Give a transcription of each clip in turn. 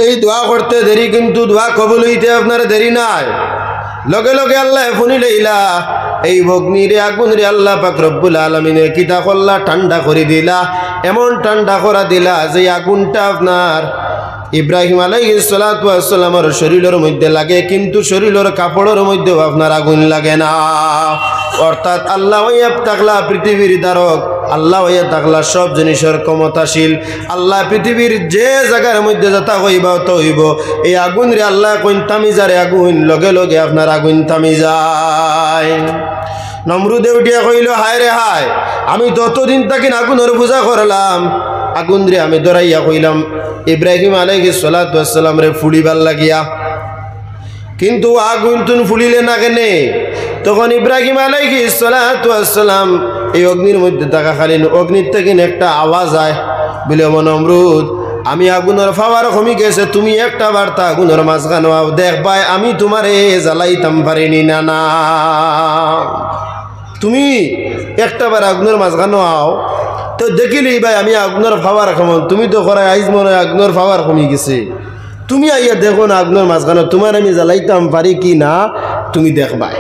এই দোয়া করতে দেরি কিন্তু দোয়া কবুল হইতে আপনার দেরি নাই। লগে লগে আল্লাহ ফুনি লইলা এই অগ্নিরে আগুনরে আল্লাহ পাক রব্বুল আলামিনের কিতা করলা ঠান্ডা করে দিলা, এমন ঠান্ডা করা দিলা যে আগুনটা আপনার ইব্রাহিম আলাইহিস সালাতু ওয়াস সালামের শরীরের মধ্যে লাগে, কিন্তু শরীরের কাপড়ের মধ্যেও আপনার আগুন লাগে না। অর্থাৎ আল্লাহ হইয়া থাকলা পৃথিবীর ধারক, আল্লাহ হইয়া থাকলা সব জিনিসের ক্ষমতাশীল। আল্লাহ পৃথিবীর যে জায়গার মধ্যে যথা হইবা তো হইব, এই আগুন রে আল্লাহ কইন থামি যারে আগুন, লগে লগে আপনার আগুন থামি যায়। নমরুদে উঠিয়া কইল, হায় রে হায়, আমি ততদিন তাকে আগুনের পূজা করলাম, আগুন রে আমি ধরাইয়া কইলাম ইব্রাহিম আলাইহিস সালাতু ওয়াস সালাম রে ফুলিবার লাগিয়া, কিন্তু আগুন তুন ফুলিলে না কেনে? তখন ইব্রাহিম আলাইহিস সালাতু ওয়াস সালাম এই অগ্নির মধ্যে থাকা খালিন অগ্নির থেকে একটা আওয়াজ আয়, বলে নমরুদ আমি আগুনের পাওয়ার কমি গেছে, তুমি একটা বার্তা আগুনের মাঝখানে দেখবাই আমি তোমারে জ্বালাইতাম পারিনি না না, তুমি একটা বার আগুনের মাঝখানে আও তো দেখিলি ভাই আমি আগুনের পাওয়ার কেমন, তুমি তো করাই আইজ মনে আগুনের পাওয়ার কমি গেছে, তুমি আইয়া দেখো না আগুনের মাঝখানে তোমার আমি জ্বালাইতাম পারি কি না, তুমি দেখবাই।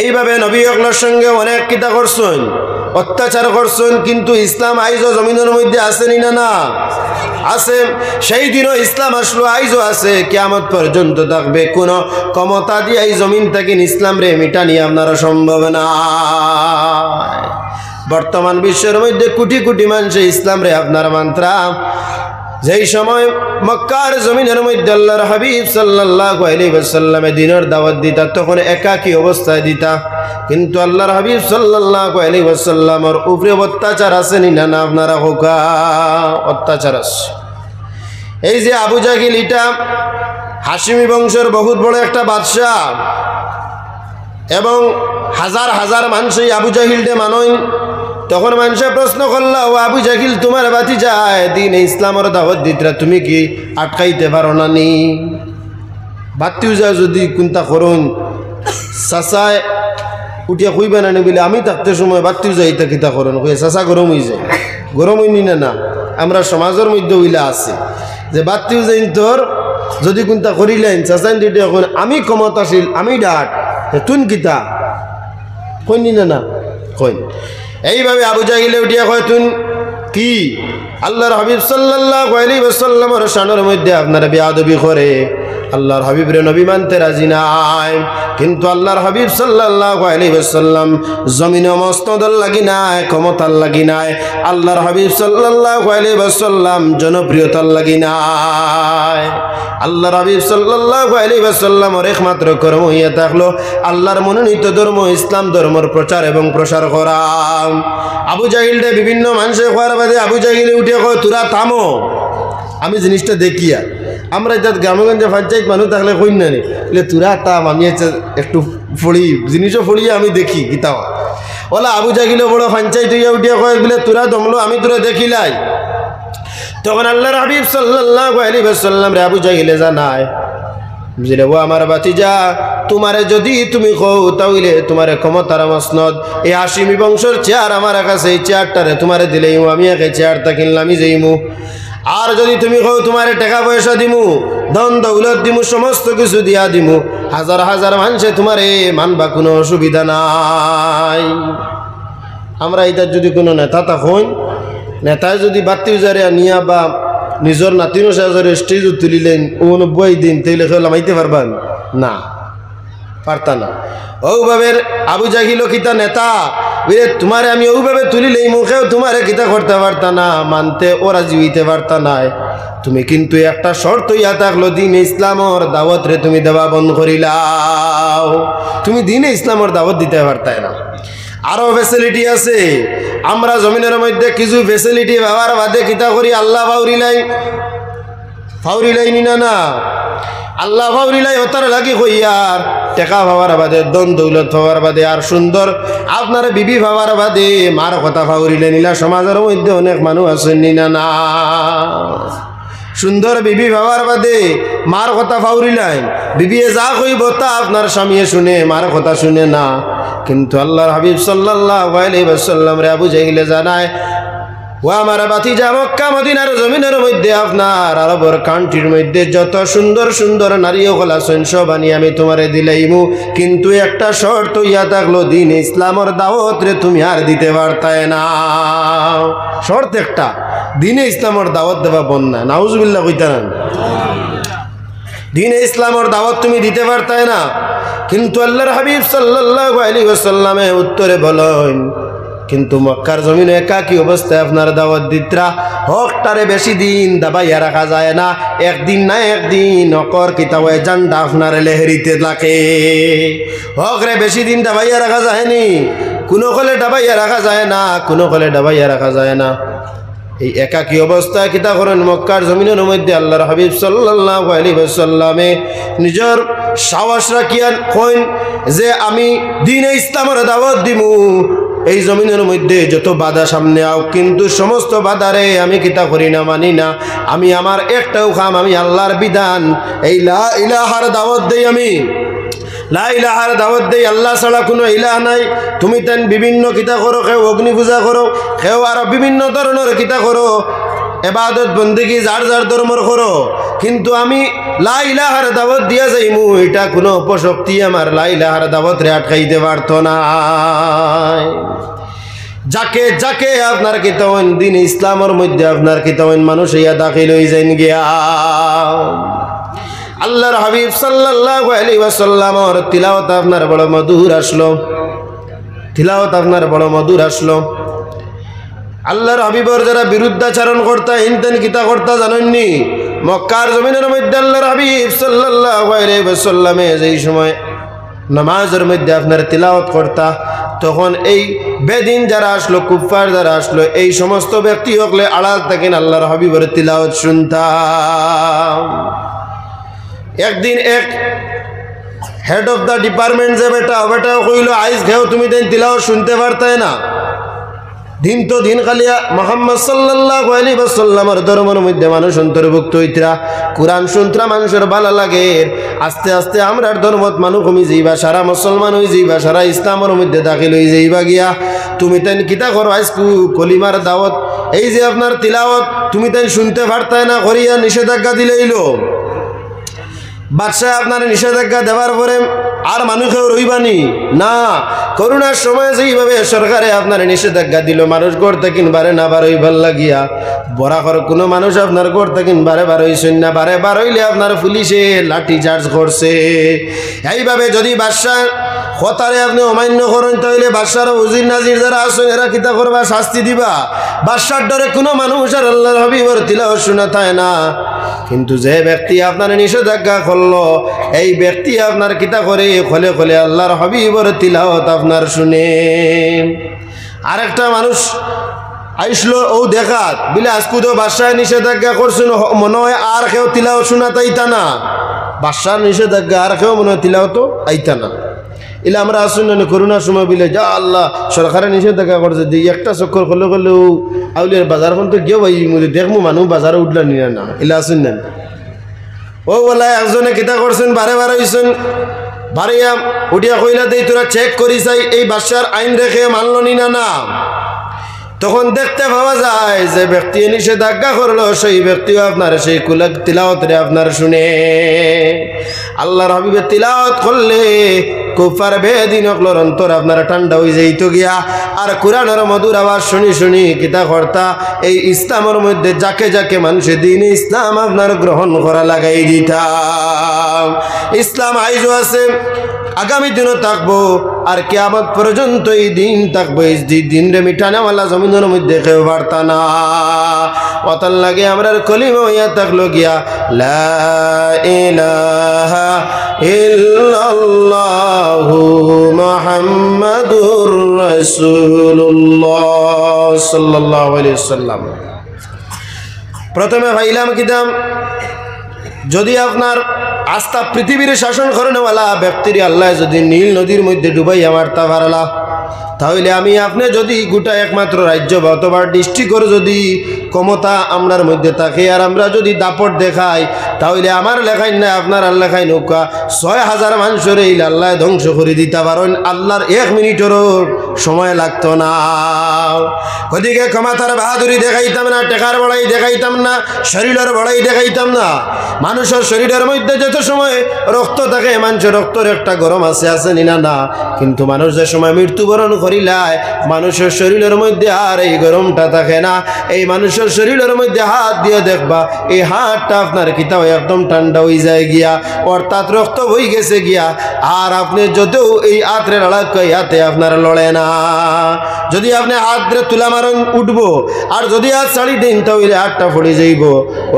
এইভাবে নবী আকরামের সঙ্গে অনেক কিতা করছেন, অত্যাচার করছেন, কিন্তু ইসলাম আইজও জমিনের মধ্যে আসেনি না না আছে। সেই দিনও ইসলাম আসলো, আইজও আছে, কিয়ামত পর্যন্ত থাকবে। কোন ক্ষমতা দিয়ে এই জমিন থেকে ইসলাম রে মিটানি আপনারা সম্ভব না। বর্তমান বিশ্বের মধ্যে কোটি কোটি মানুষ ইসলাম রে আপনার মান্ত্রা। যেই সময় মক্কার জমিনের মধ্যে আল্লাহর হাবিব সাল্লাল্লাহু আলাইহি ওয়াসাল্লামে দিনের দাওয়াত দিতা, তখন একাকী অবস্থায় দিতা, কিন্তু আল্লাহর হাবিব সাল্লাল্লাহু আলাইহি ওয়াসাল্লামের উপরে অত্যাচার আছে না না আপনারা হোকা অত্যাচার আছে। এই যে আবু জাহিল, এটা হাশিমি বংশের বহুত বড় একটা বাদশাহ, এবং হাজার হাজার মানুষ এই আবু জাহিলকে মানয়। তখন মানুষে প্রশ্ন করলা, ও আবু জাহিল তোমার বাতি যায় দিন ইসলামের দাওয়াত দিতরা, তুমি কি আটকাইতে পারো না নি? বাতিও যায় যদি কোনটা করুন চাচায় উঠিয়া কইবে না বলে আমি থাকতে সময় বাতিও যাই তা কিতা করুন কয়ে চাচা গরম হয়ে যায়, গরম হইনি না না। আমরা সমাজের মধ্যে উইলা আছে যে বাতিও যাই তোর যদি কোনটা করিলেন চাচাই যদি এখন আমি ক্ষমতাশীল আমি ডাট তুন কিতা কইনি না না কইন। এইভাবে আবু জাহিলে উঠিয়া কয় তুন কি আল্লাহর হাবিব সাল্লাল্লাহু আলাইহি ওয়াসাল্লামের শানের মধ্যে আপনারা বেয়াদবি করে, আল্লাহর হাবিবরে নবী মানতে রাজি নাই। কিন্তু আল্লাহর হাবিব সাল্লাল্লাহু আলাইহি ওয়াসাল্লাম জমিনে মস্তদল লাগি নাই, ক্ষমতার লাগি নাই, আল্লাহর হাবিব সাল্লাল্লাহু আলাইহি ওয়াসাল্লাম জনপ্রিয়তার লাগি নাই। আল্লাহর হাবিব সাল্লাল্লাহু আলাইহি ওয়াসাল্লামের একমাত্র কর্ম হইয়া থাকলো আল্লাহর মনোনীত ধর্ম ইসলাম ধর্মের প্রচার এবং প্রসার করা। আবু জাহিলরে বিভিন্ন মানুষের খোয়ার বাদে আবু জাহিলে উঠে কয় তোরা থামো, আমি জিনিসটা দেখিয়া আমরা এটা গ্রামগঞ্জে পঞ্চায়েত মানুষ থাকলে কই না নি বলে তোরা থাম, আমি একটু ফড়ি জিনিসও ফড়িয়ে আমি দেখি গীতাও ওলা। আবু জাহিলে বড় পঞ্চায়েত হইয়া উঠিয়া কয় বলে তোরা দমলো আমি তোরা দেখিলাই। তখন আল্লাহর হাবিব সাল্লাল্লাহু আলাইহি ওয়াসাল্লাম রে আবু জাহিলে জানায় বুঝলে ও আমার বাতিজা, তোমারে যদি তুমি কও তাহলে তোমার ক্ষমতার মসনদ এই হাশিমি বংশের চেয়ার আমার কাছে, এই চেয়ারটারে তোমারে দিলেই আমি একে চেয়ারটা কিনলাম যাইমু। আর যদি তুমি কও তোমারে টাকা পয়সা দিমু, ধন দৌলত দিমু, সমস্ত কিছু দিয়া দিমু, হাজার হাজার মানুষে তোমারে মানবা, কোনো অসুবিধা নাই। আমরা এটার যদি কোনো নেতা তখন নেতায় যদি বাতি উজারে নিয়া বা নিজের নাতিনো সাহায্যে স্টেজও তুলিলেন 89 দিন, তাইলে খেলাম আইতে পারবেন না, পারতা না। ওভাবে আবু জাহিল কিতা নেতা তোমারে আমি ওইভাবে তুলিলেই মুখেও তোমারে কিতা করতে পারতা না, মানতে ওরা জীবিতে পারতা নাই। তুমি কিন্তু একটা শর্ত ইয়া থাকলো দিন ইসলামর দাওয়াত রে তুমি দেওয়া বন্ধ করিলাও, তুমি দিনে ইসলামর দাওয়াত দিতে পারতাই না। আরো ফ্যাসিলিটি আছে, আমরা জমিনের মধ্যে কিছু ফ্যাসিলিটি ব্যবহার বাদে কিতা করি আল্লাহ ফাউরিলাই নি না আল্লাহ ফাউরিলাই হতার লাগি হইয়ার টেকা ভাবার বাদে দন দৌলত ভাবার বাদে আর সুন্দর আপনার বিবি ভাবার বাদে মার কথা ফাউরিলে নিলা। সমাজের মধ্যে অনেক মানুষ আছেন নি না সুন্দর বিবি ভাবার বাদে মার কথা ফাউরিলাই, বিবিয়ে যা কইব তা আপনার স্বামীয়ে শুনে, মার কথা শুনে না। কিন্তু আল্লাহর হাবিব সাল্লাল্লাহু আলাইহি ওয়াসাল্লাম রে আবু জাহিলে জানায় ও আমার বাতিজা, মক্কা মদিনার জমিনের মধ্যে আপনার আরবের কান্ট্রির মধ্যে যত সুন্দর সুন্দর নারী ওগুলো আছেন সব আনি আমি তোমারে দিলাইমু, কিন্তু একটা শর্ত ইয়া থাকলো, দিন ইসলামের দাওয়াত রে তুমি আর দিতে পারতাই না। শর্ত একটা, দিনে ইসলামের দাওয়াত দেওয়া বন্ধ না। নাউজুবিল্লাহ কইতা না, দিনে ইসলামের দাওয়াত তুমি দিতে পারতাই না। কিন্তু আল্লাহর হাবিব সাল্লাল্লাহু আলাইহি ওয়াসাল্লামে উত্তরে বলেন, কিন্তু মক্কার জমিনে একাকী অবস্থায় আপনার দাওয়াত দিতরা হকটারে বেশি দিন দাবাইয়া রাখা যায় না, একদিন না একদিন অকর কিতাবে জান্ডা আপনার লেহরিতে লাগে। হকরে বেশি দিন দাবাইয়া রাখা যায়নি, কোনো কলে দাবাইয়া রাখা যায় না, কোনো কলে দাবাইয়া রাখা যায় না। এই একাকী অবস্থায় কিতা করেন, মক্কার জমিনের মধ্যে আল্লাহর হাবিব সাল্লাল্লাহু আলাইহি ওয়াসাল্লামে নিজের সাহস রাখিয়া কইন যে আমি দ্বীনে ইসলামের দাওয়াত দিমু, এই জমিনের মধ্যে যত বাধা সামনে আও, কিন্তু সমস্ত বাধারে আমি কিতা করি না, মানি না। আমি আমার একটাও কাম, আমি আল্লাহর বিধান এই লা ইলাহার দাওয়াত দেই, আমি লা ইলাহার দাওয়াত দেই, আল্লাহ ছাড়া কোনো ইলাহ নাই। তুমি তেন বিভিন্ন কিতা করো, কেউ অগ্নি পূজা করো, কেউ আরো বিভিন্ন ধরনের কিতা করো, ইবাদত বন্দেগী যার যার ধর্মর করো, কিন্তু আমি লা ইলাহার দাওয়াত দিয়া যাইমু, এটা কোনো অপশক্তি আমার লা ইলাহার দাওয়াত রে আটকাইতে পারত না। যাকে যাকে আপনার কিতাবেন দিন ইসলামের মধ্যে আপনার কিতাবেন মানুষ ইয়া দাখিল হয়ে যাইন গিয়া। আল্লাহর হাবিব সাল্লাল্লাহু আলাইহি ওয়াসাল্লামের তিলাওয়াত আপনার বড় মধুর আসলো, তিলাওয়াত আপনার বড় মধুর আসলো। আল্লাহর হাবিবর যারা বিরুদ্ধাচরণ করতা, ইনতেন কিতা করতা জানেননি? মক্কার জমিনের মধ্যে আল্লাহর হাবিব সাল্লাল্লাহু আলাইহি ওয়াসাল্লামে যেই সময় নামাজের মধ্যে আপনার তিলাওয়াত করতা, তখন এই বেদিন যারা আসলো, কুফফার যারা আসলো, এই সমস্ত ব্যক্তি হকলে আড়াল থাকেন আল্লাহর হাবিবের তিলাওয়াত শুনতাম। একদিন এক হেড অফ দ্য ডিপার্টমেন্ট যে বেটা কইল, আইজ ঘেও তুমি দেন তিলাওয়াত শুনতে পারতাই না। দিন তো দিন খালিয়া মুহাম্মদ সাল্লাল্লাহু আলাইহি ওয়াসাল্লামের ধর্মের মধ্যে মানুষ অন্তর্ভুক্ত হইতরা, কোরআন শুনতরা মানুষের ভালো লাগে। আস্তে আস্তে আমরার ধর্মত মানুষ কমি যাইবা, সারা মুসলমান হয়ে যাইবা, সারা ইসলামের মধ্যে দাখিল হয়ে যাইবা গিয়া। তুমি তেন কিতা করো, আজকু কলিমার দাওয়াত, এই যে আপনার তিলাওয়াত তুমি তেন শুনতে পারতাই না করিয়া নিষেধাজ্ঞা দিলেইলো। বাদশাহ আপনার নিষেধাজ্ঞা দেওয়ার পরে আর মানুষেও রইবানি না। করোনার সময় যেইভাবে সরকারে আপনার নিষেধাজ্ঞা দিল, মানুষ গড়তে কিনবারে না বার হইবার লাগিয়া, বরাকর কোনো মানুষ আপনার গড়তে কিনবারে বার হইছেন না, বারে বার হইলে আপনার পুলিশে লাঠি চার্জ করছে। এইভাবে যদি বাদশাহ কথারে আপনি অমান্য করেন, তাহলে বাদশার উজির নাজির যারা আছেন এরা কিতা করবা, শাস্তি দিবা। বাদশার ডরে কোনো মানুষ আর আল্লাহর হাবিবের তিলাওয়াত শুনা থাকে না। কিন্তু যে ব্যক্তি আপনার নিষেধাজ্ঞা করলো, এই ব্যক্তি আপনার কিতা করে খলে খলে আল্লাহর হাবিবের তিলাওয়াত আপনার শুনে। আরেকটা মানুষ আইসলো ও দেখাত বিলে, আজকু তো বাদশাহ নিষেধাজ্ঞা করছেন, মনে হয় আর কেউ তিলাওয়াত শোনা তাইতা না। বাদশার নিষেধাজ্ঞা আর কেউ মনে হয় তিলাওয়াত আইতা না। এলে আমরা আসুন না করোনার সময় বিলে যা আল্লাহ সরকারে নিষেধাজ্ঞা করছে, যে একটা চক্কর করলে করলেও আউলিয়ার বাজার পর্যন্ত গিয়েও ভাই দেখবো মানুষ বাজারে উঠলা নিয়ে না। এলে আসুন না ও বলা একজনে কিতা করছেন, বারে বারে হইছেন, বাড়িয়া উঠিয়া কইলা দেই তোরা চেক করি চাই এই বাদশার আইন রেখে মানল নি না। তখন দেখতে পাওয়া যায় যে ব্যক্তি নিষেধাজ্ঞা করলো, সেই ব্যক্তিও আপনার সেই কুলাক তিলাওয়াতরে আপনার শুনে। আল্লাহর হাবিবের তিলাওয়াত করলে কুফার বেদিন অকলর অন্তর আপনার ঠান্ডা হয়ে যাইত গিয়া। আর কোরআনের মধুর আওয়াজ শুনি শুনি কিতা কর্তা এই ইসলামের মধ্যে যাকে যাকে মানুষে দিন ইসলাম আপনার গ্রহণ করা লাগাই দিতাম। ইসলাম আইজও আছে, আগামী দিনও থাকবো, আর কিয়ামত পর্যন্ত এই দিন থাকবো। এই দিন রে মিটানেওয়ালা জমিনের মধ্যে কেউ পারতা না। অতল লাগে আমরা কলিমা হইয়া থাকলো গিয়া লা ইলাহা ইল্লাল্লাহু মুহাম্মাদুর রাসূলুল্লাহ সাল্লাল্লাহু আলাইহি ওয়াসাল্লাম। প্রথমে ভাইলাম কিদাম, যদি আপনার আস্থা পৃথিবীর শাসন করেনওয়ালা ব্যক্তির আল্লাহ যদি নীল নদীর মধ্যে ডুবাইয়া মারতা পারলা, তাহলে আমি আপনি যদি গোটা একমাত্র রাজ্য বা অথবা ডিস্ট্রিক্টর যদি ক্ষমতা আমরার মধ্যে থাকে আর আমরা যদি দাপট দেখাই, তাহলে আমার লেখাই না আপনার লেখাই নৌকা ৬,০০০ মানুষের এই আল্লাহ ধ্বংস করে দিতে পারেন, আল্লাহর ১ মিনিটেরও সময় লাগতো না। ওদিকে ক্ষমতার বাহাদুরি দেখাইতাম না, টেকার বড়াই দেখাইতাম না, শরীরের বড়াই দেখাইতাম না। মানুষের শরীরের মধ্যে যত সময় রক্ত থাকে, মানুষের রক্তের একটা গরম আছে নিনা না, কিন্তু মানুষ যে সময় মৃত্যুবরণ করিলায় মানুষের শরীরের মধ্যে আর এই গরমটা থাকে না। এই মানুষের শরীরের মধ্যে হাত দিয়ে দেখবা, এই হাতটা আপনার কিতাও একদম ঠান্ডা হয়ে যায় গিয়া, অর্থাৎ রক্ত বই গেছে গিয়া। আর আপনি যদিও এই হাতের লড়াই হাতে আপনার লড়ে না, যদি আপনি হাতরে তুলা মারণ উঠবো আর যদি হাত ছাড়ি দিন তাহলে হাতটা পড়ে যাইব,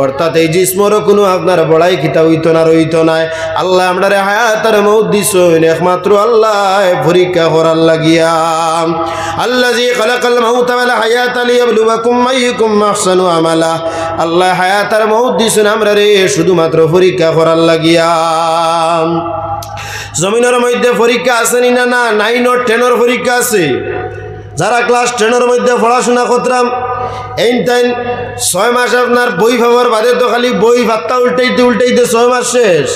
অর্থাৎ এই জিসমরও কোনো আপনার বড়াই কিতা হইতো না রইতো নাই। আল্লাহ আমরা হায়াতের মৌত দিছেন একমাত্র আল্লাহ পরীক্ষা করার লাগিয়া। আল্লাযী খালাকাল মাউতা ওয়াল হায়াতা লিয়াবলুয়াকুম আইয়ুকুম আহসানু আমালা। আল্লাহ হায়াতের মৌত দিছেন আমরা শুধুমাত্র পরীক্ষা করার লাগিয়া। জমিনের মধ্যে পরীক্ষা আছে না? 9 or 10 পরীক্ষা আছে। যারা ক্লাস 10 মধ্যে পড়াশোনা করতাম, এই 6 মাস আপনার বই ভাবার বাদে তো খালি বই ভাত্তা উল্টাইতে 6 মাস শেষ।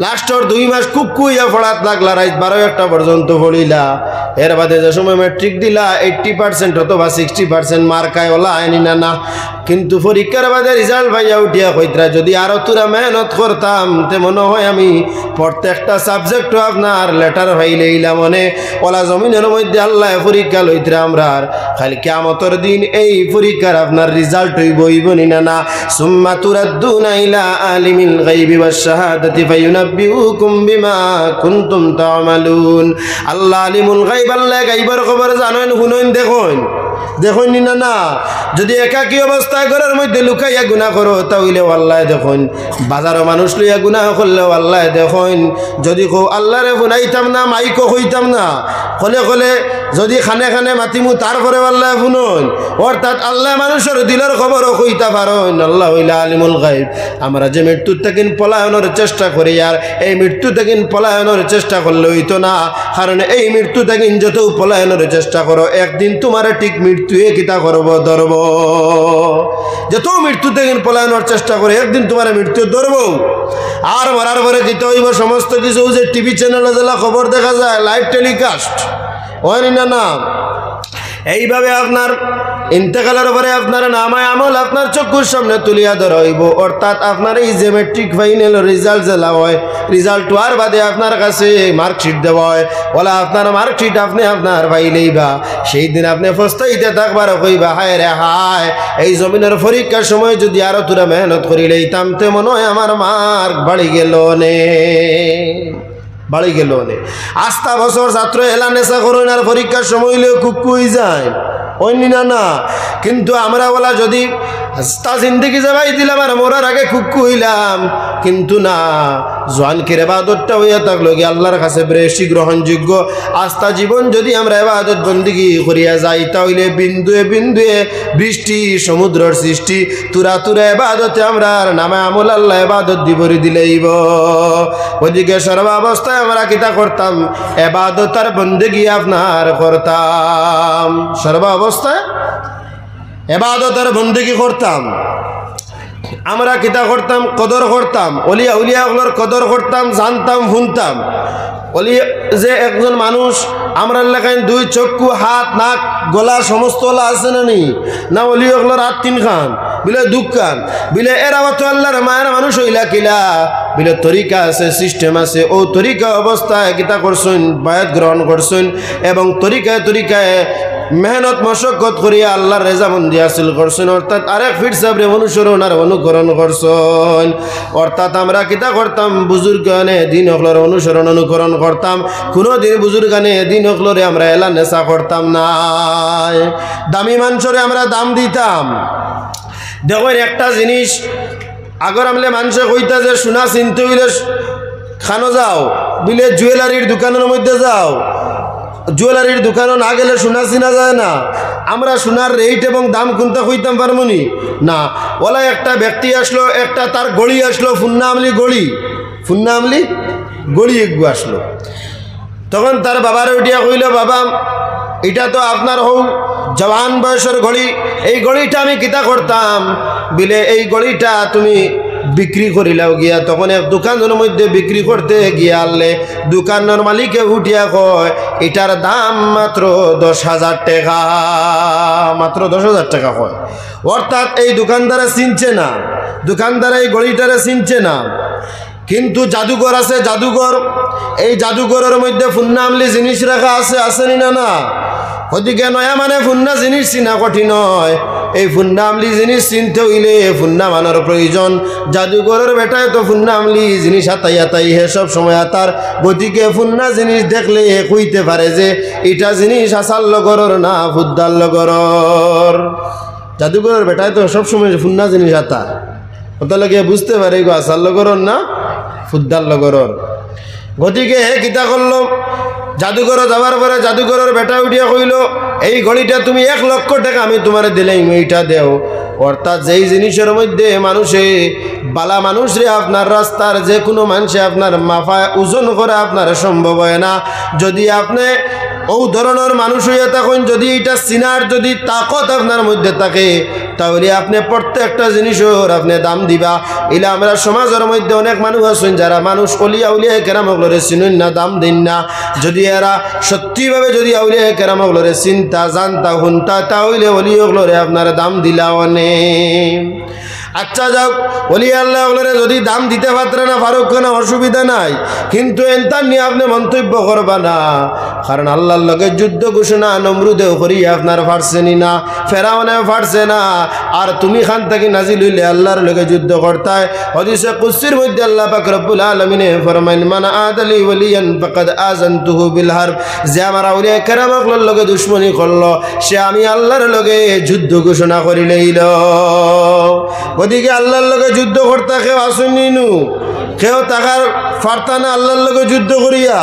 লাস্টর 2 মাস কুইয়া পড়াত লাগলা, রাত 12-1 পর্যন্ত পড়িলা। এর বাদে যে সময় ম্যাট্রিক দিলা 80% অথবা 60% মার্কায় ওলা আইনি না, কিন্তু পরীক্ষার বাদে রেজাল্ট ভাইয়া উঠিয়া কইতরা যদি আরো তোরা মেহনত করতাম তে মনে হয় আমি প্রত্যেকটা সাবজেক্টও আপনার লেটার ভাইলেইলা মনে ওলা। জমিনের মধ্যে আল্লাহ পরীক্ষা লইতরা আমরা, খালি কিয়ামতের দিন এই পরীক্ষার আপনার রেজাল্ট হইব না। সুম্মা তুরাদ্দুনা ইলা আলিমিল গায়বি ওয়াশ শাহাদাতি ফায়ুনাব্বিউকুম বিমা কুনতুম তা'মালুন। আল্লাহ আলিমুল গায়ব, আল্লাহ গায়বের খবর জানেন, শুনেন, দেখুন না। যদি একাকী অবস্থায় ঘরের মধ্যে লুকাইয়া গুনাহ করো তাহলে আল্লাহ দেখুন, বাজারও মানুষ লইয়া গুনাহ করলেও আল্লাহ দেখুন। যদি আল্লাহরে শুনাইতাম না, মাইকও হইতাম না, কলে যদি খানে খানে মাতিমু তারপরে আল্লাহ শুনুন, অর্থাৎ আল্লাহ মানুষের দিলের খবরও কইতা পারেন। আল্লাহ হইলা আলিমুল গায়ব। আমরা যে মৃত্যুর থেকে পলায়নের চেষ্টা করি, আর এই মৃত্যু থেকে পলায়নের চেষ্টা করলে হইতো না, কারণ এই মৃত্যু থেকে যত পলায়নের চেষ্টা করো একদিন তোমার ঠিক মৃত্যুয়ে কিতা করব ধরব। যত মৃত্যু থেকে পলায়নের চেষ্টা করে একদিন তোমার মৃত্যু ধরব। আর মরার পরে দিতে হইব সমস্ত কিছু, যে টিভি চ্যানেলে যেলা খবর দেখা যায় লাইভ টেলিকাস্ট হয় না, এইভাবে আপনার ইন্তেকালের পরে আপনার নামায় আমল আপনার চক্ষুর সামনে তুলিয়া ধরা হইব। অর্থাৎ আপনার এই যে ম্যাট্রিক ফাইনাল রেজাল্ট জেলা হয়, রেজাল্ট হওয়ার বাদে আপনার কাছে মার্কশিট দেওয়া হয়, বলা আপনার মার্কশিট আপনি আপনার পাইলেইবা, সেই দিন আপনি পস্তাইতে থাকবার কইবা হায় রে হায়, এই জমিনের পরীক্ষার সময় যদি আরো তোরা মেহনত করিলেইতাম তে মনে হয় আমার মার্ক বাড়ি গেল নে। আস্তা বছর ছাত্র এলা নেশা করুন আর পরীক্ষার সময় হইলেও কুকুই যায় অন্য না। কিন্তু আমরা বলা যদি আস্তা জিন্দিগি যাবাই দিলাম আর মরার আগে কুকু হইলাম, কিন্তু না, জোয়ানকের এবাদতটা হইয়া থাকলো কি আল্লাহর কাছে বেশি গ্রহণযোগ্য। আস্থা জীবন যদি আমরা এবাদত বন্দিগি করিয়া যাই তাহলে বিন্দুয়ে বিন্দুয়ে বৃষ্টি সমুদ্রের সৃষ্টি, তুরা এবাদতে আমরা নামে আমল আল্লাহ এবাদত দিবরি দিলেইব। ওদিকে সর্বাবস্থায় আমরা কিতা করতাম, এবাদত আর বন্দিগি আপনার করতাম, সর্বাবস্থায় এবাদত আর বন্দিগি করতাম। আমরা কিতা করতাম, কদর করতাম, উলিয়াগুলোর কদর করতাম, জানতাম, শুনতাম। যে একজন মানুষ আমরা লেখায় 2 চক্ষু, হাত, নাক, গলা সমস্ত আছে না অলিয়াগুলোর হাত 3 খান বিলে 2 কান বিলে এরা তো আল্লাহর মায়ের মানুষ হইলা কিলা বিলে তরিকা আছে, সিস্টেম আছে। ও তরিকা অবস্থায় কিতা করছেন, বায়াত গ্রহণ করছেন এবং তরিকায় মেহনত মশক্কত করিয়া আল্লাহর রেজামন্দি হাসিল করছেন, অর্থাৎ আরেক ফির সাহেবের অনুসরণ আর অনুকরণ করছেন। অর্থাৎ আমরা কিতা করতাম, বুজুর্গানে দিন হকলর অনুকরণ করতাম, কোনোদিন বুজুর্গানে দিন হকলরে আমরা এলা নেশা করতাম না। দামি মানুষরে আমরা দাম দিতাম। দেখেন একটা জিনিস আগর আমলে মানুষে কইতা যে সোনা চিনতে হইলে খানো যাও বিলে জুয়েলারির দোকানের মধ্যে যাও, জুয়েলারির দোকানও না গেলে সোনা চিনা যায় না। আমরা সোনার রেট এবং দাম কোনটা কইতাম পারবো না। ওলা একটা ব্যক্তি আসলো, একটা তার গড়ি আসলো, ফুন্না আমলি গড়ি একগু আসলো। তখন তার বাবার উঠিয়া কইল, বাবা এটা তো আপনার হও জওয়ান বয়সের ঘড়ি, এই ঘড়িটা আমি কিতা করতাম বিলে এই ঘড়িটা তুমি বিক্রি করিলাও গিয়া, তখন এক দোকানের মধ্যে বিক্রি করতে গিয়া আনলে দোকানের মালিকে উঠিয়া কয় এটার দাম মাত্র 10,000 টাকা, মাত্র 10,000 টাকা কয়। অর্থাৎ এই দোকানদারে চিনছে না, দোকানদার এই ঘড়িটারে চিনছে না। কিন্তু জাদুঘর আছে, জাদুঘর, এই জাদুঘরের মধ্যে ফুন্না আমলি জিনিস রাখা আছে, আসেনি না? না। ওদিকে নয়া মানে ফুন্না জিনিস চিনা কঠিন হয়, এই ফুন্না আমলি জিনিস চিনতে হইলে ফুন্না মানার প্রয়োজন। জাদুঘরের বেটায় তো ফুন্না আমলি জিনিস হাতাই হাতাই হে সব সময় হাতার, গতিকে ফুন্না জিনিস দেখলে কইতে পারে যে এটা জিনিস আসার লগরর না ফুদ্দার লগরর। জাদুঘরের বেটায় তো সবসময় ফুন্না জিনিস হাতার, ওটা লাগে বুঝতে পারে গো আসার লগরর না ফুদ্দার লগরর। গতিকে হে কিতা করলো, জাদুঘর যাওয়ার পরে জাদুঘরের বেটা উঠিয়া কইল এই ঘড়িটা তুমি 1 লক্ষ টাকা আমি তোমার দিলেই এইটা দেও। অর্থাৎ যেই জিনিসের মধ্যে মানুষে বালা মানুষ রে আপনার রাস্তার যে কোনো মানুষে আপনার মাফায় ওজন করে আপনার সম্ভব হয় না, যদি আপনি ও ধরনের মানুষ হইয়া থাকুন, যদি এটা চিনার যদি তাকত আপনার মধ্যে থাকে, তাহলে আপনি প্রত্যেকটা জিনিসের আপনি দাম দিবা। এলে আমরা সমাজের মধ্যে অনেক মানুষ আছেন যারা মানুষ অলিয়া উলিয়া কেরামগুলোরে চিনুন না, দাম দিন না। যদি এরা সত্যিভাবে যদি আউলিয়া কেরামগুলোরে চিন্তা জানতা হুনতা, তাহলে অলিয়াগুলোরে আপনার দাম দিলা অনেক। আচ্ছা যাও, বলি আল্লাহ যদি দাম দিতে পারতে না ফারুক কোনো অসুবিধা নাই, কিন্তু এনতার নিয়ে আপনি মন্তব্য করবা না। কারণ আল্লাহর লগে যুদ্ধ ঘোষণা নমরুদেও করিয়া আপনার পারছেনি না, ফেরাউনেও পারছে না, আর তুমি খান থেকে নাজিল হইলে আল্লাহর লগে যুদ্ধ করতায়। হাদিসে কুদসির মধ্যে আল্লাহ পাক রব্বুল আলামিনে ফরমাইন মান আদালি ওয়ালিয়ান ফাকাদ আযানতুহু বিল হারব, যে আমার আউলিয়া কেরামগুলোর লগে দুশমনি করলো সে আমি আল্লাহর লগে যুদ্ধ ঘোষণা করি লইল। ওদিকে আল্লাহর লগে যুদ্ধ করতে কেউ আসেনি নু, কেউ তাকার পারতা না আল্লাহর লগে যুদ্ধ করিয়া,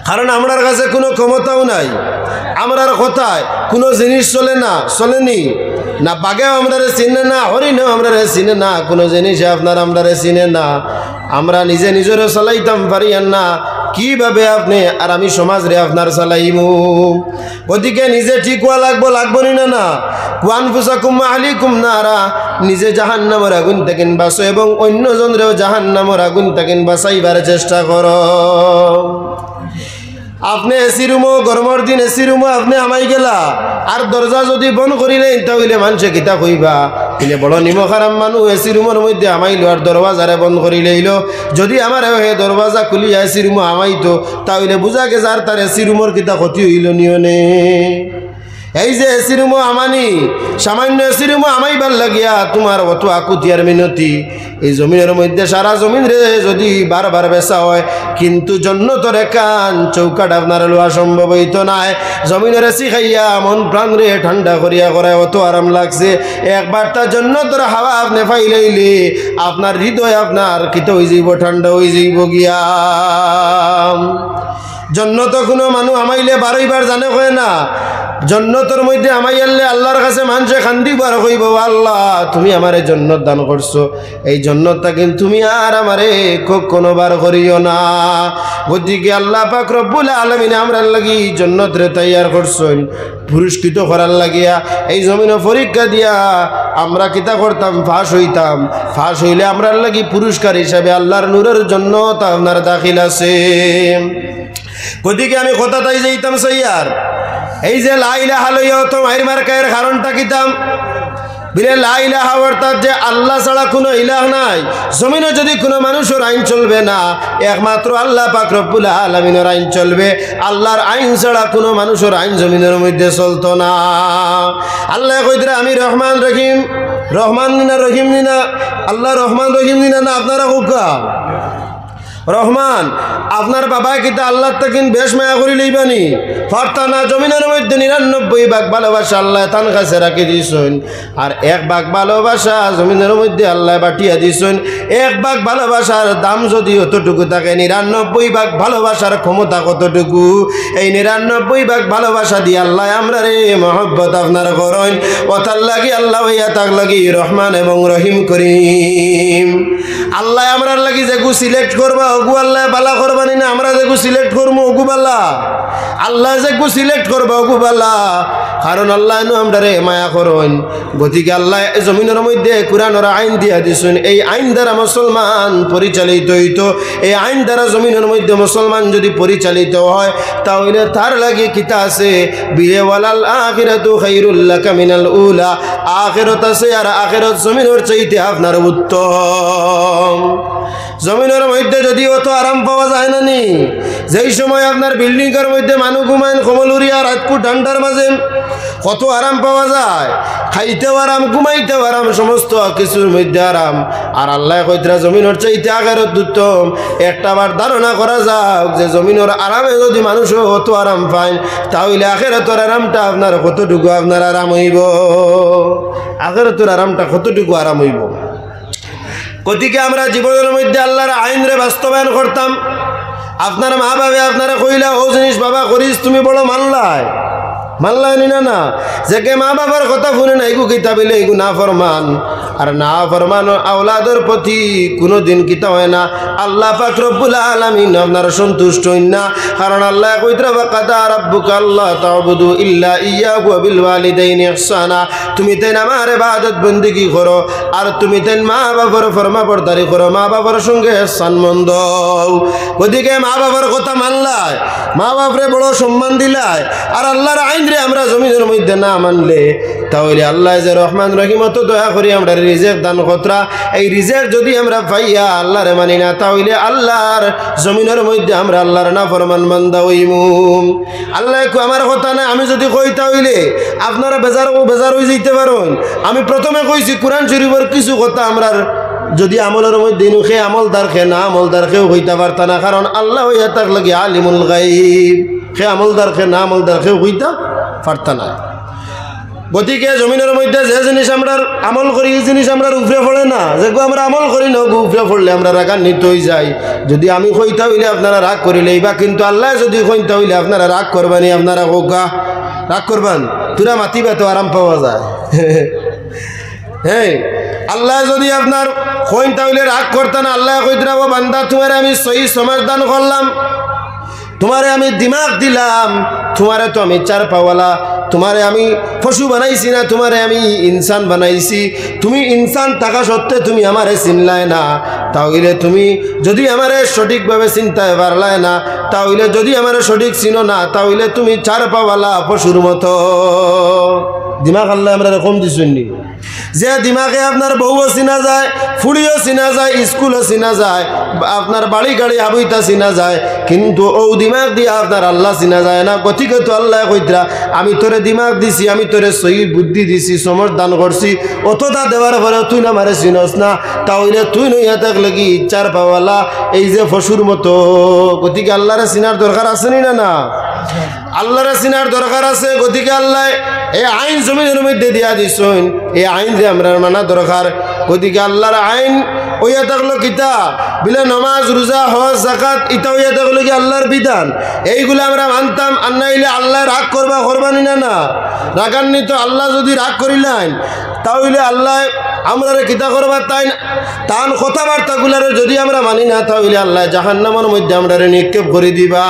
কারণ আমরার কাছে কোনো ক্ষমতাও নাই, আমরার কথায় কোনো জিনিস চলে না, চলেনি না, বাঘেও আমরা চিনে না, হরিণেও আমরা চিনে না, কোনো জিনিস আপনার আমরা চিনে না। আমরা নিজে নিজেরও চালাইতাম পারিয়ান না, কিভাবে আপনি আর আমি সমাজ রে আপনার চালাইমু। ওদিকে নিজে ঠিক হওয়া লাগবো, লাগবো না না কুয়ানফুসাকুম আহলিকুম নারা, নিজে জাহান্নামের আগুন থেকে বাঁচো এবং অন্যজনরেও জাহান্নামের আগুন থেকে বাঁচাইবার চেষ্টা করো। আপনি এসি রুমও গরমের দিন এসি রুমও আপনি আমাই গেলা আর দরজা যদি বন্ধ করিলেন তাহলে মানুষে কিতা কইবা, ইলে বড় নিমখারাম মানুষ এসি রুমের মধ্যে আমাইলো আর দরওয়াজারে বন্ধ করিলেইল। যদি আমার হে দরওয়াজা খুলিয়া এসি রুমও আমাইতো তাহলে বুঝা গেছে আর তার এসি রুমের কিতা ক্ষতি হইল নিয়নে। এই যে এসি রুমও আমানি, সামান্য এসি রুমও আমাইবার লাগিয়া তোমার অত আকুতিয়ার মিনতি, এই জমিনের মধ্যে সারা জমিন রে যদি বারবার বেচা হয়, কিন্তু জন্নতর একান চৌকাট আপনার লোয়া সম্ভব হইতো নাই। জমিনের এসি খাইয়া মন প্রাণ রে ঠান্ডা করিয়া করায় অত আরাম লাগছে, একবার তার জন্নতর হাওয়া আপনি পাইলেইলে আপনার হৃদয় আপনার কিত হয়ে যাইব, ঠান্ডা হয়ে যাইব গিয়া। জন্নত কোনো মানুষ আমাইলে বারোইবার জানে কয় না, জন্নতর মধ্যে আমাই আনলে আল্লাহর কাছে মানুষে খান্দিবার কইব আল্লাহ তুমি আমারে জন্নত দান করছো, এই জন্নতটা কিন্তু তুমি আর আমারে কোনোবার করিও না। গতিকে আল্লাহ পাক রব্বুল আলামিন আমরার লাগি জন্নত রে তৈয়ার করছেন পুরস্কৃত করার লাগিয়া। এই জমিনে পরীক্ষা দিয়া আমরা কিতা করতাম, ফাঁস হইতাম, ফাঁস হইলে আমরার লাগি পুরস্কার হিসাবে আল্লাহর নূরের জন্নত আপনার দাখিল আছে। গতিকে আমি কথা তাই যাইতাম সইয়ার, এই যে লা ইলাহা লইয়া তো মাইর মার্কায়ের কারণটা কিতাম বিলে লা ইলাহা অর্থাৎ যে আল্লাহ ছাড়া কোনো ইলাহ নাই। জমিনে যদি কোনো মানুষের আইন চলবে না, একমাত্র আল্লাহ পাক রব্বুল আলামিনের আইন চলবে। আল্লাহর আইন ছাড়া কোনো মানুষের আইন জমিনের মধ্যে চলতো না। আল্লাহ কইতরা আমি রহমান রহিম, রহমান নিনা রহিম নিনা, আল্লাহ রহমান রহিম নিনা না আপনারা হুকা রহমান, আপনার বাবা কিতা আল্লাহ তাকিন বেশ মায়া করি লইবানি পারতা না। জমিনের মধ্যে 99 ভাগ ভালোবাসা আল্লাহ তান কাছে রাখি দিয়েছেন, আর 1 ভাগ ভালোবাসা জমিনের মধ্যে আল্লাহ বাটিয়া দিয়েছেন। 1 ভাগ ভালোবাসার দাম যদি অতটুকু থাকে, 99 ভাগ ভালোবাসার ক্ষমতা কতটুকু, এই 99 ভাগ ভালোবাসা দিয়ে আল্লাহ আমরা রে মহব্বত আপনার করেন। ওতার লাগি আল্লাহ হইয়া তাক লাগি রহমান এবং রহিম করিম। আল্লাহ আমরার লাগি যেগু সিলেক্ট করবা ওগু আল্লাহ বালা করবানি না, আমরা যেগু সিলেক্ট করবো ওগুবালা, আল্লাহ যে সিলেক্ট করবো ওগুবালা, কারণ আল্লাহ আমরা রে মায়া করেন। গতিকে আল্লাহ জমিনের মধ্যে কুরআনের আইন দিয়া দিছেন, এই আইন দ্বারা মুসলমান পরিচালিত হইতো। এই আইন দ্বারা জমিনের মধ্যে মুসলমান যদি পরিচালিত হয় তাহলে তার লাগে কিতা আছে, বিয়ে ওয়ালাল আখিরাতু খায়রুল লাকা মিনাল উলা, আখিরাত আছে আর আখিরাত জমিনের চাইতে আপনার উত্তম। জমিনের মধ্যে যদি অত আরাম পাওয়া যায় না নি, যেই সময় আপনার বিল্ডিংয়ের মধ্যে মানুষ ঘুমায় কমলুরিয়া রাতপুর ঠান্ডার মাঝে, কত আরাম পাওয়া যায়, খাইতেও আরাম ঘুমাইতেও আরাম, সমস্ত কিছুর মধ্যে আরাম। আর আল্লাহ কইতরা জমিনের চাইতে আখিরাত উত্তম। একটা বার ধারণা করা যাক যে জমিনের আরামে যদি মানুষও অত আরাম পায় তাহলে আখিরাতের আরামটা আপনার কতটুকু আপনার আরাম হইব, আখিরাতের আরামটা কতটুকু আরাম হইব। গতিকে আমরা জীবনের মধ্যে আল্লাহর আইনরে বাস্তবায়ন করতাম। আপনার মা বাবা আপনারা কইলা ও জিনিস বাবা করিস, তুমি বড় মানলাই নি না, যে কে মা বাবার কথা শুনে না এগু কিতা বলে এগু না ফরমান। আর না ফরমান আওলাদের প্রতি কোনোদিন কিতা হয় না, আল্লাহ পাক রব্বুল আলামিন আপনারা সন্তুষ্ট হইন না। কারণ আল্লাহ কইতরা ওয়াকাদা রাব্বুকা আল্লা তা'বুদু ইল্লা ইয়্যাহু ওয়া বিল ওয়ালিদাইনি ইহসানা, তুমি তেন আমার ইবাদত বন্দেগী করো আর তুমি তেন মা বাবার ফরমাবরদারি করো, মা বাবার সঙ্গে ইহসান মন্দ। ওদিকে মা বাবার কথা মানলাই, মা বাপরে বড় সম্মান দিলাই, আর আল্লাহর আইন রে আমরা জমিনের মধ্যে না মানলে তাহলে আল্লাহ যে রহমান রহিম অত দয়া করি আমরা রিজেক দান কতরা, এই রিজেক যদি আমরা পাইয়া আল্লাহরে মানি না তাহলে আল্লাহর জমিনের মধ্যে আমরা আল্লাহর না ফরমান বান্দা হইমু। আল্লাহ আমার কথা না, আমি যদি কই তাহলে আপনারা বেজার হয়ে যেতে পারেন। আমি প্রথমে কইছি কোরআন শরীফের কিছু কথা আমরা যদি আমলের মধ্যে সে আমলদার খে না আমলদার খেয়েও হইতে পারত না, কারণ আল্লাহ হইয়া তাক লাগে আলিমুল গায়ব, সে আমলদার খে না আমলদার খেয়েও হইতে পারত না। গতিকে জমিনের মধ্যে যে জিনিস আমরা আমল করি এই জিনিস আমরা উপরে পড়ে না, যেগুলো আমরা আমল করি না উপরে পড়লে আমরা রাগান্বিত হয়ে যাই। যদি আমি কইতা হইলে আপনারা রাগ করিলেই বা, কিন্তু আল্লাহ যদি কইতা হইলে আপনারা রাগ করবানি, আপনারা কোকা রাগ করবান, তোরা মাতিবা তো আরাম পাওয়া যায়। হ্যাঁ, আল্লাহ যদি আপনার কইন তাহলে রাগ করতেন। আল্লাহ কইতরা ও বান্দা তোমারে আমি সহি সমাজ দান করলাম, তোমারে আমি দিমাগ দিলাম, তোমারে তো আমি চার পাওয়ালা, তোমারে আমি পশু বানাইছি না, তোমারে আমি ইনসান বানাইছি। তুমি ইনসান থাকা সত্ত্বে তুমি আমারে চিনলায় না, তাহলে তুমি যদি আমারে সঠিকভাবে চিনতে পারলায় না, তাহলে যদি আমারে সঠিক চিনো না তাহলে তুমি চার পাওয়ালা পশুর মতো। দিমাগ আল্লাহ আমরা এরকম দিচ্ছি যে দিমাগে আপনার বউও চিনা যায়, ফুড়িও চিনা যায়, স্কুলও চিনা যায়, আপনার বাড়ি গাড়ি আবইতা চিনা যায়, কিন্তু ও দিমাগ দিয়ে আপনার আল্লাহ চিনা যায় না। গতিকে তো আল্লাহ কইতরা আমি তোরে দিমাগ দিছি, আমি তোরে সহি বুদ্ধি দিছি, সমর দান করছি, অতটা দেওয়ার পরে তুই না মারে চিনস না, তাহলে তুই নইয়া থাকলে কি ইচ্ছার পাওয়ালা এই যে পশুর মতো। গতিকে আল্লাহরে চিনার দরকার আছে না? না, আল্লাহরে চিনার দরকার আছে। গতিকে আল্লাহ এই আইন জমিনের মধ্যে দিয়া দিছেন, এই আইন যে আমরা মানা দরকার। গতিকে আল্লাহর আইন ওইয়া থাকলো কিতা বিলে নমাজ রোজা হজ যাকাত, ইটা হইয়া থাকলো কি আল্লাহর বিধান, এইগুলো আমরা মানতাম। আর নাইলে আল্লাহ রাগ করবানি না, রাগান্বিত আল্লাহ যদি রাগ করিলেন তাহলে আল্লাহ আমরা কিতা করবার তাই তান কথাবার্তাগুলারে যদি আমরা মানি না তাহলে আল্লাহ জাহান্নামের মধ্যে আমরা নিক্ষেপ করে দিবা।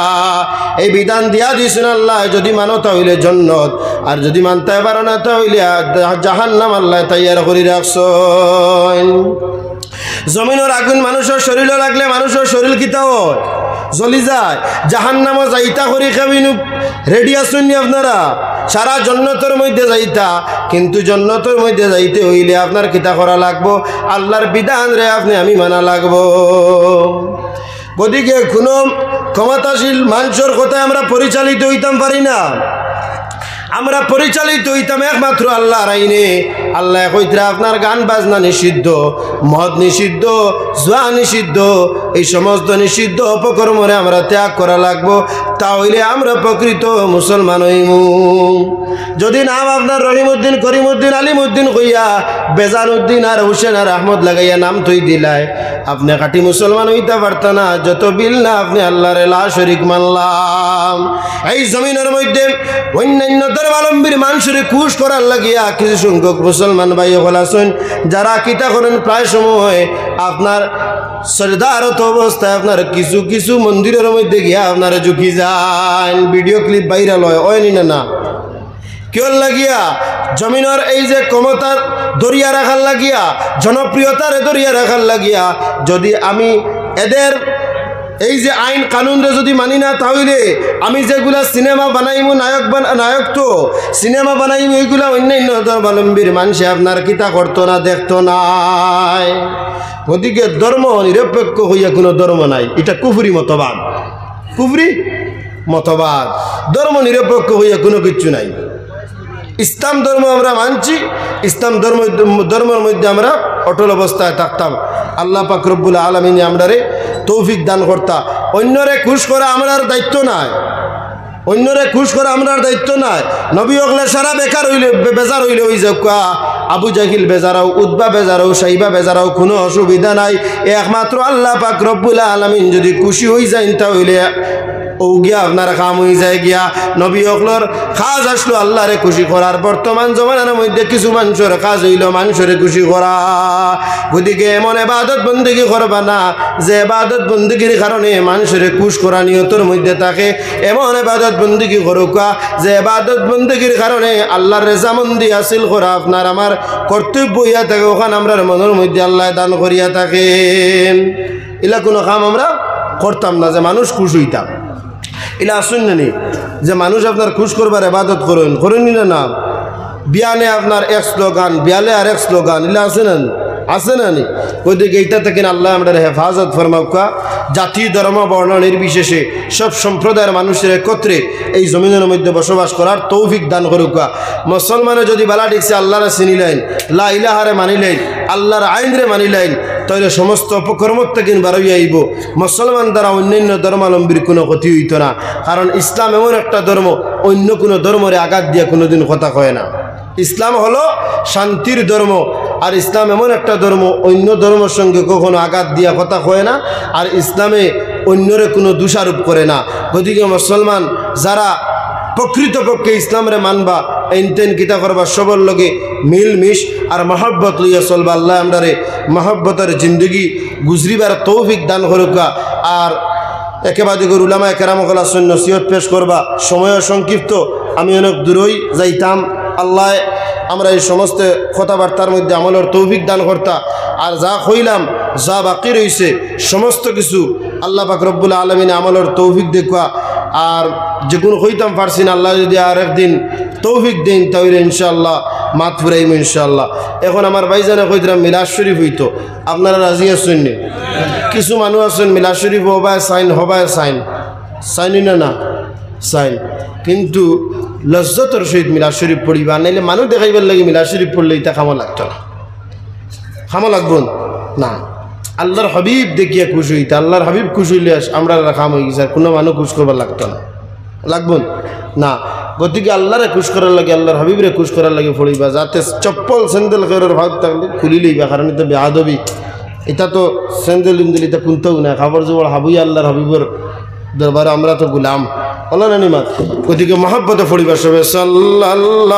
এই বিধান দিয়া দিয়েছেন আল্লাহ, যদি মানো তাহলে জান্নাত, আর যদি মানতে পারো না তাহলে জাহান্নাম আল্লাহ তৈয়ার করে রাখছেন। জমিনের আগুন মানুষের শরীরে লাগলে মানুষের শরীর কিতা হয়, জ্বলি যায়। জাহান্নামও যাইতা করি কেবিন রেডি আসুন আপনারা, সারা জন্নতের মধ্যে যাইতা, কিন্তু জন্নতের মধ্যে যাইতে হইলে আপনার কিতা করা লাগবো, আল্লাহর বিধান রে আপনি আমি মানা লাগবো। গতিকে কোনো ক্ষমতাশীল মানুষের কথায় আমরা পরিচালিত হইতাম পারি না, আমরা পরিচালিত হইতাম একমাত্র আল্লাহর আইনে। আল্লাহ কইতরা আপনার গান বাজনা নিষিদ্ধ, মদ নিষিদ্ধ, জুয়া নিষিদ্ধ, এই সমস্ত নিষিদ্ধ অপকর্মরে আমরা ত্যাগ করা লাগবো, তাহলে আমরা প্রকৃত মুসলমান হইমু। যদি নাম আপনার রহিমউদ্দিন, করিমউদ্দিন, আলিমউদ্দিন কইয়া বেজানুদ্দিন আর হুসেন আর আহমদ লাগাইয়া নাম থই দিলাই, আপনি কাটি মুসলমান হইতে পারত না, যত বিল না আপনি আল্লাহর লা শরীক মানলাম। এই জমিনের মধ্যে অন্যান্য ধর্মাবলম্বীর মানুষের খুশ করার লাগিয়া কিছু সংখ্যক মুসলমান ভাই হল আছেন যারা কিতা করেন প্রায় সময় আপনার সরদারত অবস্থায় আপনার কিছু কিছু মন্দিরের মধ্যে গিয়া আপনারা ঝুঁকি যান, ভিডিও ক্লিপ ভাইরাল হয় ওয়নি না কেউ লাগিয়া জমিনের এই যে ক্ষমতার দরিয়া রাখার লাগিয়া জনপ্রিয়তার দরিয়া রাখার লাগিয়া যদি আমি এদের এই যে আইন কানুনরে যদি মানি না তাহলে আমি যেগুলা সিনেমা বানাইমু নায়ক তো সিনেমা বানাইমু এইগুলা অন্যান্য ধর্মাবলম্বীর মানুষে আপনার কিতা করতো না দেখতো নাই। গতিকে ধর্ম নিরপেক্ষ হইয়া কোনো ধর্ম নাই, এটা কুফরি মতবাদ, কুফরি মতবাদ। ধর্ম নিরপেক্ষ হইয়া কোনো কিছু নাই। ইসলাম ধর্ম আমরা মানছি, ইসলাম ধর্মের মধ্যে আমরা অটল অবস্থায় থাকতাম। আল্লাহ পাক রব্বুল আলামিন আমরারে তৌফিক দান করতা। অন্যরে খুশ করা আমরার দায়িত্ব নাই, অন্যরে খুশ করা আমরার দায়িত্ব নাই। নবী হকলে সারা বেকার হইলে বেজার হইলে ওই যে আবু জাহিল বেজারাও, উদ্বা বেজারাও, সাইবা বেজারাও, কোনো অসুবিধা নাই। একমাত্র আল্লাহ পাক রব্বুল আলামিন যদি খুশি হয়ে যায় তাহলে ও গিয়া আপনার কাম হয়ে যায় গিয়া। নবী হকলর কাজ আসলো আল্লাহরে খুশি করার। বর্তমান জমানার মধ্যে কিছু মানুষের কাজ হইল মানুষের খুশি করা। গতিকে এমন ইবাদত বন্দেগী করবা না যে ইবাদত বন্দেগীর কারণে মানুষের খুশ করা নিয়তের মধ্যে থাকে। এমন ইবাদত বন্দেগী করুকা যে ইবাদত বন্দেগীর কারণে আল্লাহর রেজামন্দি হাসিল করা আপনার আমার কর্তব্য হইয়া থাকে। ওখানে আমরা মনের মধ্যে আল্লাহ দান করিয়া থাকেন। এলা কোনো কাম আমরা করতাম না যে মানুষ খুশ হইতাম। এলা আসুন নি যে মানুষ আপনার খুশ করবার ইবাদত করেন না। বিয়ানে আপনার এক স্লোগান, বিয়ালে আর এক স্লোগান, এলা আছে না নি? ওইদিকে এইটা থেকে আল্লাহ আমরা হেফাজত ফরমাউকা। জাতি ধর্ম বর্ণ নির্বিশেষে সব সম্প্রদায়ের মানুষের একত্রে এই জমিনের মধ্যে বসবাস করার তৌফিক দান করুকা। মুসলমানে যদি বালা ঠিকছে আল্লাহরে চিনিলেন, লা ইলাহারে মানিলেন, আল্লাহর আইনরে মানিলেন, তাহলে সমস্ত অপকর্মর থেকে বারোই আইব। মুসলমান দ্বারা অন্যান্য ধর্মাবলম্বীর কোনো ক্ষতি হইত না। কারণ ইসলাম এমন একটা ধর্ম, অন্য কোনো ধর্মরে আঘাত দিয়ে কোনোদিন কথা কয় না। ইসলাম হলো শান্তির ধর্ম, আর ইসলাম এমন একটা ধর্ম অন্য ধর্মের সঙ্গে কখনো আঘাত দিয়া কথা কয় না, আর ইসলামে অন্যরে কোনো দোষারোপ করে না। গতিকে মুসলমান যারা প্রকৃতপক্ষে ইসলামরে মানবা, এনতেন কিতা করবা, সবর লগে মিলমিশ আর মহব্বত লইয়া চলবা। আল্লাহ আমরারে মহব্বতের জিন্দগি গুজরিবার তৌফিক দান করুকা। আর একেবারে উলামা কেরামকল আসন নসিহত পেশ করবা, সময় সংক্ষিপ্ত, আমি অনেক দূরই যাইতাম। আল্লাহ আমরা এই সমস্ত কথাবার্তার মধ্যে আমলের তৌফিক দান করতা। আর যা কইলাম, যা বাকি রয়েছে সমস্ত কিছু আল্লাহ পাক রব্বুল আলামিন আমলের তৌফিক দেখবা। আর যে কোনো কইতাম পারছি না, আল্লাহ যদি আর একদিন তৌফিক দেন তাহলে ইনশাআল্লাহ মাত ফুরাইম ইনশাআল্লাহ। এখন আমার ভাইজানে কইতাম মিলাদ শরীফ হইতো, আপনারা রাজি আছেন নি? কিছু মানুষ আছেন মিলাদ শরীফ হবায় সাইন না সাইন, কিন্তু লজ্জতর সহিত মিলাদ শরীফ পড়িবা, নাইলে মানুষ দেখাইবার লাগে মিলাদ শরীফ পড়লে এটা খামো লাগতো না, খামো লাগবো না। আল্লাহর হাবিব দেখিয়া খুশ হইতা, আল্লাহর হাবিব খুশ হইলে আমরা খাম হয়ে গেছে, কোনো মানুষ খুশ করবার লাগতো না, লাগবো না। গতিকে আল্লাহরে খুশ করার লাগে, আল্লাহর হাবিবরে খুশ করার লাগে পড়িবা। যাতে চপ্পল স্যান্ডেল খেয়ের ভাগ থাকলে খুলি লইবা, কারণ এটা বেআদবি। এটা তো স্যান্ডেল ইন্দেল এটা কুনতেও না, খাবার জোবর হাবুই আল্লাহর হাবিবর দরবারে আমরা তো গুলাম, আল্লাহ নানি মাত। গতিকে মহব্বতে পড়িবা সবে সাল্লাল্লাহু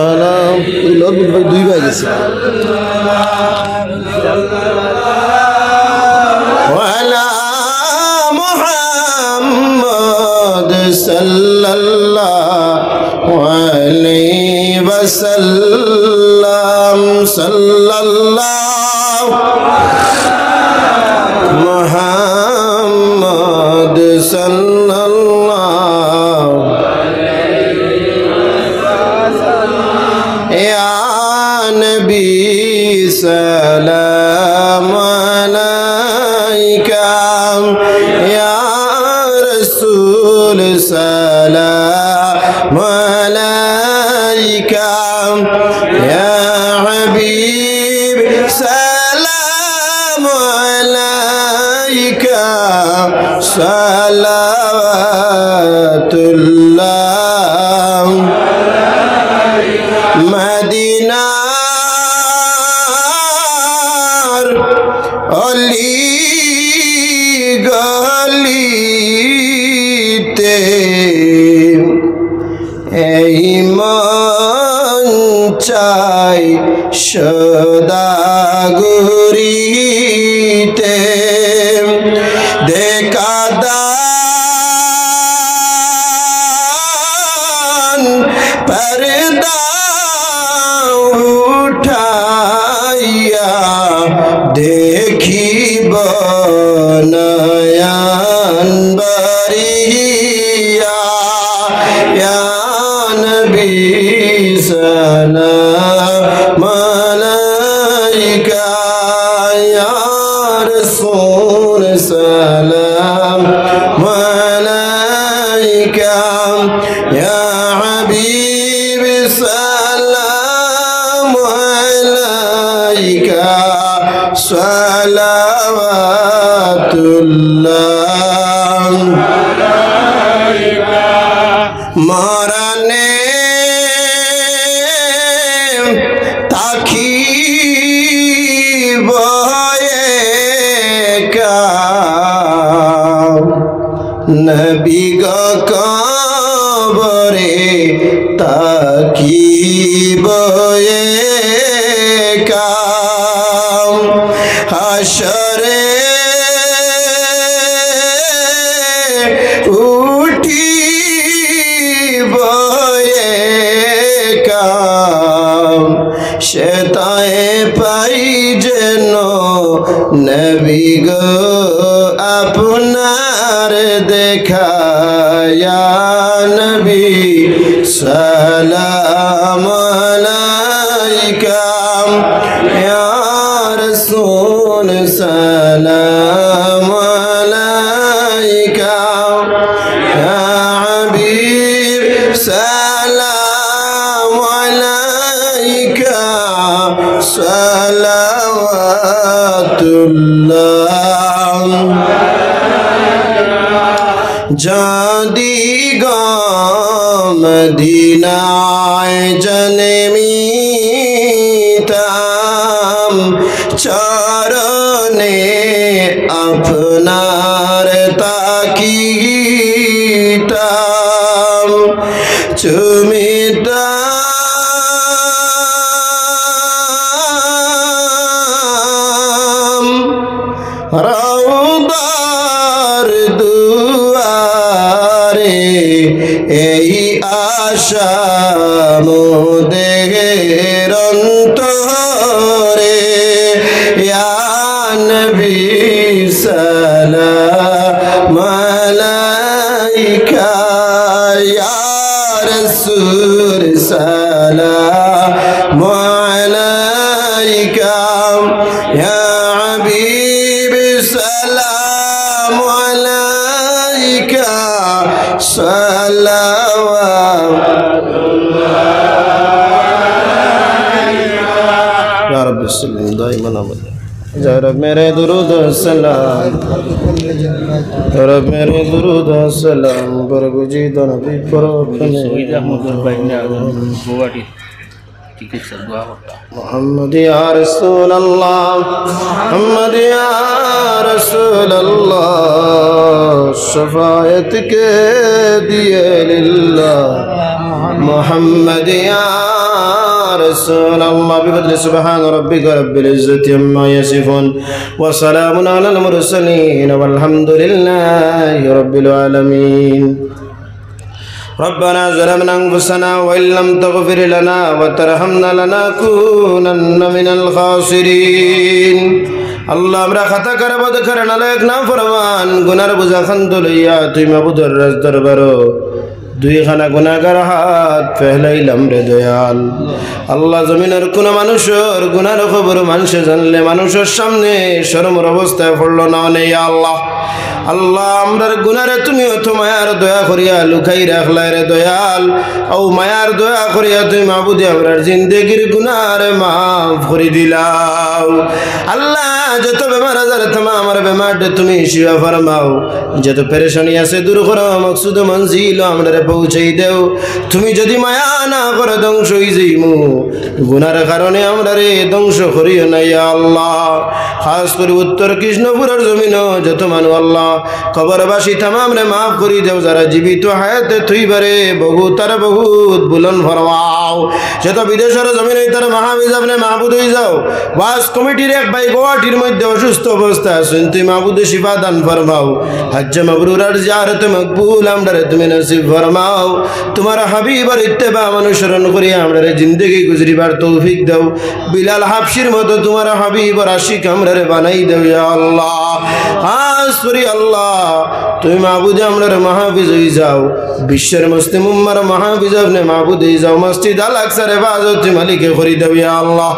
আলাইহি দুই ভাই গেছে ওয়ালা মুহাম্মদ সাল্লাল্লাহু আলাইহি ওয়াসাল্লাম সাল্লাল্লাহু মুহাম্মদ সাল্লাল্লাহু ইয়া নবী সালাম আলাইকা ইয়া রাসূল সালাম আলাইকা ইয়া হাবিব সালাম আলাইকা সালাওয়াতুল্লাহ মদিনার অলি মন চাই সদাগরিতে দেখা দান পর্দা উঠাইয়া দেখিব নয়ন বরিয়া ইয়া নবী সালাম আলাইকা ইয়া রাসূল সালাম আলাইকা ইয়া হাবিব সালাম আলাইকা সালাওয়াতুল্লাহ মরণে তাকিব একা নবী গো কবরে তাকিব একা হাশরে উঠিব একা সেতায় পাই যেন নবী গো আপনার দেখা ইয়া নবী সালাম আলাইকা ইয়া রাসূল সালাম আলাইকা ইয়া হাবিব সালাম আলাইকা সালাওয়াতুল্লাহ যদি গো মদিনায় জন্মিতাম চরণে আপনার তাকিতাম চুমিতাম রওদার দুয়ারে এই আশা মোদের অন্তরে ইয়া নবী সালাম আলাইকা ইয়া রাসূল সালাম আলাইকা ইয়া হাবিব সালাম আলাইকা সালাওয়াতুল্লাহ ইয়া রাব্বি সাল্লি দাইমান আবাদা या रब मेरे दुरूद सलाम या रब मेरे दुरूद सलाम पर गुजीद नबी पर मोहम्मद या रसूल अल्लाह मोहम्मद या रसूल अल्लाह शफाअत के दिए लिल्लाह मोहम्मद या رسول الله بفضل سبحان ربك رب العزة عما يصفون وسلام على المرسلين والحمد لله رب العالمين ربنا ظلمنا أنفسنا وإن لم تغفر لنا وترحمنا لنكونن من الخاسرين আল্লাহ আমরা খাতা করে বদ করে নালায়েক না ফরমান গুনার বোঝা খান্ত লইয়া তুই মাবুদের রাজ দরবারো দুইখানা গুনাহগার হাত ফেলাইলাম রে দয়াল আল্লাহ জমিনের কোন মানুষের গুনার খবর মানুষে জানলে মানুষের সামনে শরমের অবস্থায় পড়লো না নেই আল্লাহ আল্লাহ আমরার গুনারে তুমি অত মায়ার দয়া করিয়া লুকাই রাখলাই রে দয়াল ও মায়ার দয়া করিয়া তুমি মাবুদে আমরার জিন্দেগির গুনারে মাফ করে দিলাও আল্লাহ যত বেমার আজার থামা আমার বেমারটা তুমি শিফা ফরমাও যত পেরেশানি আছে দূর করো মকসুদ মঞ্জিল আমরারে পৌঁছাই দেও তুমি যদি মায়া না করে ধ্বংস হয়ে যাইমু গুনার কারণে আমরা রে ধ্বংস করিও না ইয়া আল্লাহ। খাস করে উত্তর কৃষ্ণপুরের জমিন যত মানুষ আল্লাহ কবরবাসী তামাম রে মাফ করি দেও, যারা জীবিত হায়াতে থইবারে বহুত তারা বহুত বুলন ফরমাও। যত বিদেশের জমিনে তার মাহফিজ আপনি মাহবুদ হয়ে যাও। ওয়াজ কমিটির এক ভাই গুয়াহাটির মধ্যে অসুস্থ অবস্থা আছেন, তুই মাহবুদে শিফা দান ফরমাও। হজ্জ মাবরুর আর জিয়ারত মকবুল আমরা তুমি নসিব ফরমাও। তোমার হাবিবার ইত্তেবা অনুসরণ করি আমরা জিন্দগি গুজরিবার তৌফিক দাও। বিলাল হাফসির মতো তোমার হাবিবার আশিক আমরা বানাই দেও ইয়া আল্লাহ। খাস করি আল্লাহ তুমি মাহবুদে আমরা মাহফিজ হয়ে যাও। বিশ্বের মুসলিম উম্মার মাহফিজ আপনি মাহবুদ হয়ে যাও। মসজিদ আল আকসার ইবাদত মালিকে করি দেও ইয়া আল্লাহ।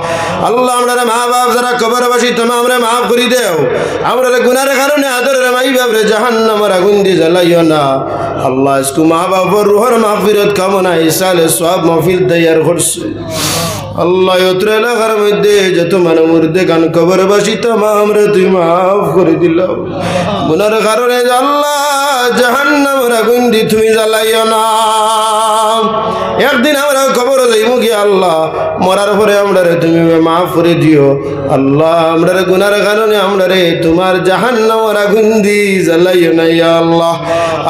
আল্লাহ আমরা মা বাপ যারা কবরবাসী তোমা আমরা মাফ করি দেও। আমরা গুনার কারণে আদরের মাই বাপরে জাহান্নামের আগুন দিয়ে জ্বালাইও না আল্লাহ। ইসকু মা বাবার রুহের মাগফিরাত কামনা ইসালে সব মাহফিল তৈয়ার করছে আল্লাহ। অত্র এলাকার মধ্যে যত মানে মুর্দে গান কবরবাসী তামাম রে তুই মাফ করে দিলাম। গুনার কারণে আল্লাহ জাহান্নামের আগুন দিয়ে তুমি জ্বালাইও না। একদিন আমরা খবর যাইব কি আল্লাহ, মরার পরে আমরা রে তুমি মাফ করে দিও আল্লাহ। আমরা গুনার কারণে আমরা রে তোমার জাহান্নামের আগুন দিয়ে জ্বালাইও না ইয়া আল্লাহ।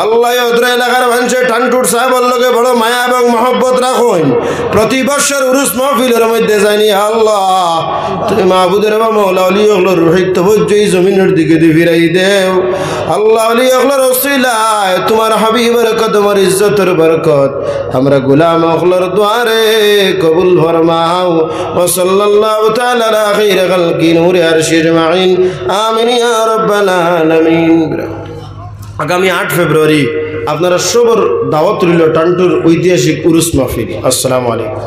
আল্লাহ অত্র এলাকার মানুষের টানটুট সাহেবের লগে বড় মায়া এবং মহব্বত রাখুন। প্রতি বছর উরুস মাহফিলের মধ্যে জানি আল্লাহ তুমি মাহবুদের বা মৌলা আলী ওগুলোর রোহিত তবজ্জই জমিনের দিকে দিয়ে ফিরাই দেও আল্লাহ। আলী ওগুলোর ওসিলায় তোমার হাবিবের কদমের ইজ্জতের বরকত আমরা গোলাম ওগুলোর দ্বারে কবুল ফরমাও। ওয়া সাল্লাল্লাহু তাআলা আলা খাইরি খালকি নূরি আরশি আজমাইন আমিন ইয়া রাব্বাল আলামিন। আগামী 8 ফেব্রুয়ারি আপনারা সবার দাওয়াত রইল টান্টুর ঐতিহাসিক উরুস মাহফিল। আসসালামু আলাইকুম।